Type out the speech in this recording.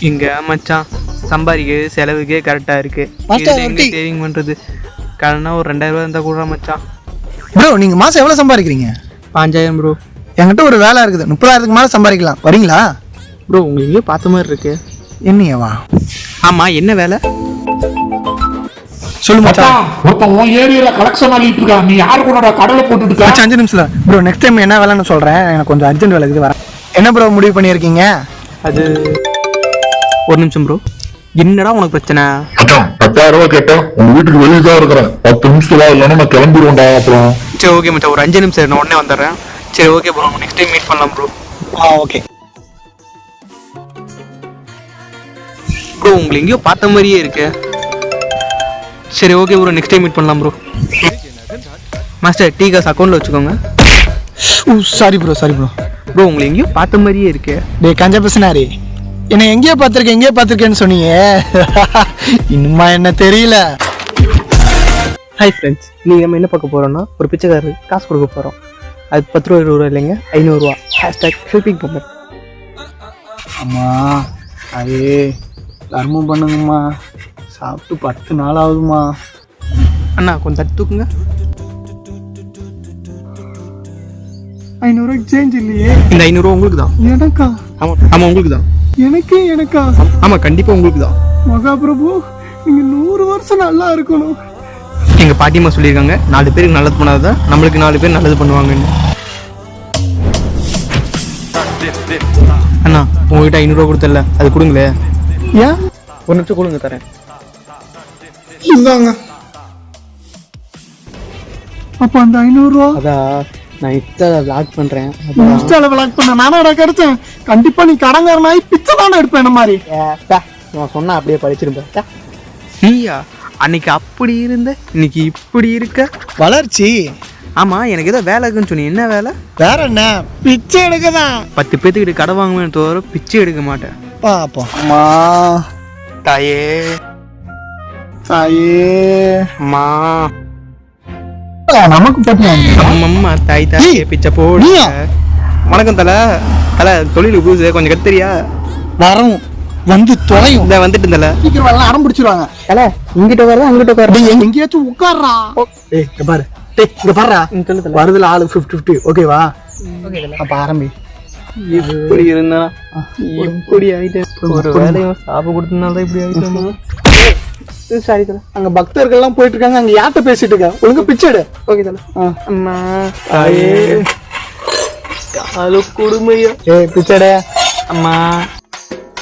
இங்க மச்சான் சம்பாதிக்க செலவுக்கே கரெக்டா இருக்கு. எங்க சேவிங் பண்றது? கடனா ஒரு 2000 ரூபா இருந்தா கூட மச்சான். ப்ரோ நீங்க மாசம் எவ்வளவு சம்பாதிக்கிறீங்க? 5000 ப்ரோ. என்கிட்ட ஒரு வேலை இருக்குது, 30,000க்கு மேல சம்பாதிக்கலாம், வரீங்களா? ப்ரோ உங்களுக்கு எங்கேயோ பார்த்த மாதிரி இருக்கு. என்னையவா? ஆமா, என்ன வேலை சொல்லு மச்சான். ஒருத்தன் உன் ஏரியால கலெக்ஷன் ஆகிட்டு இருக்கான், நீ யாரு கூட கடலை போட்டுட்டு இருக்க? 5 நிமிஷம் ப்ரோ, நெக்ஸ்ட் டைம் என்ன வேலைன்னு சொல்றேன், எனக்கு கொஞ்சம் அர்ஜென்ட் வேலை இருக்குது, வரேன். என்ன ப்ரோ முடிவு பண்ணியிருக்கீங்க? அது ஒரு நிமிஷம் ப்ரோ. என்னடா உனக்கு பிரச்சனை? 10,000 ரூபாய் கேட்டா உங்க வீட்டுக்கு வெளியே தான் இருக்கிறேன், 10 நிமிஷத்துல இல்லைன்னா நான் கிளம்பிடுவேன்டா. அப்புறம் சரி ஓகே மச்சான், ஒரு 5 நிமிஷம் நான் உடனே வந்துடுறேன். சரி okay bro, next time meet பண்ணலாம் ப்ரோ. ஓகே ப்ரோ உங்களுக்கு எங்கேயோ பார்த்த மாதிரியே இருக்கு. சரி okay bro, next time meet பண்ணலாம் ப்ரோ. மாஸ்டர் டீ காசு அக்கௌண்ட்டில் வச்சுக்கோங்க. Sorry bro, sorry bro. Bro உங்களுக்கு எங்கேயோ பார்த்த மாதிரியே இருக்கு. டே கஞ்சா பேசினாரி, என்னை எங்கேயோ பார்த்துருக்கேன்னு சொன்னீங்க. இன்னுமா என்ன தெரியல. ஹாய் ஃப்ரெண்ட்ஸ், நீங்கள் நம்ம என்ன பார்க்க போகிறோம்னா ஒரு பிச்சைக்காரருக்கு காசு கொடுக்க போகிறோம். அது 10 ரூபா 20 ரூபா இல்லைங்க, 500 ரூபா. #ஹெல்பிங் பொம்மன். அம்மா அது தர்மம் பண்ணுங்கம்மா, சாப்பிட்டு 10 நாள் ஆகுதுமா. அண்ணா கொஞ்சம் தட்டு தூக்குங்க. 500 சேஞ்ச் இல்லையே. இந்த 500 ரூபா உங்களுக்கு தான். எனக்கா? ஆமாம் உங்களுக்கு தான். எனக்கா? ஆமாம் கண்டிப்பாக உங்களுக்கு தான். மகாபிரபு, நீங்க 100 வருஷம் நல்லா இருக்கணும். எங்கள் பாட்டியம்மா சொல்லியிருக்காங்க, 4 பேருக்கு நல்லது பண்ணாதான் நம்மளுக்கு 4 பேர் நல்லது பண்ணுவாங்கன்னு. அண்ணா உங்ககிட்ட 500 ரூபா கொடுத்தல, அது கொடுங்களே. ஏன்? ஒரு நிமிஷம் கொடுங்க, தரேன். இந்தாங்க. அப்ப அந்த 500 ரூபா அதான் நான் இன்ஸ்டால விளாக் பண்றேன். இன்ஸ்டால விளாக் பண்ண நானடா கிடைச்சேன். கண்டிப்பா நீ கடங்காரனாய் பிச்சை தானே எடுப்பேன் என்ன மாதிரி. நான் சொன்னா அப்படியே படிச்சிருப்பேன். நீயா அன்னைக்கு அப்படி இருந்த, இன்னைக்கு இப்படி இருக்க. வளர்ச்சி. ஆமா, எனக்கு ஏதோ வேலை இருக்குன்னு சொன்னீங்க. என்ன வேலை? வேற என்ன, பிச்சை எடுக்கதான். 10 பேத்துக்கிட்ட கடை வாங்குவேன் தவிர பிச்சை எடுக்க மாட்டேன். பாப்போம். அம்மா தாயே, அம்மா நமக்கு அம்மா தாய் தாயே பிச்சை போடு. வணக்கம் தல. தொழிலுக்கு புதுசு, கொஞ்சம் கத்துறியா? வரும் வந்து தொலையும். இந்த வந்துட்டு தல. சீக்கிரம் எல்லாம் அடம் பிடிச்சிருவாங்க. தல இங்கிட்ட உட்கார, அங்கிட்ட உட்கார. எங்கேயாச்சும் உட்கார்றா. டேய் இங்க பாரு, டேய் இங்க பாருடா. வருதுல ஆளு 50-50. ஓகேவா? அப்ப ஆரம்பி. இப்படி இருந்தா இப்படி ஆயிட்டேன். ஒரு வேலையும் சாப்பிட கொடுத்தனால இப்படி ஆயிட்டேன். சாரி தல. அங்க பக்தர்கள் எல்லாம் போயிட்டு இருக்காங்க, அங்க யார்கிட்ட பேசிட்டு இருக்க? ஒழுங்கா பிச்சை எடு. ஓகே தல. அம்மா தாயே காலு கொடுமையா. பிச்சை எடு அம்மா.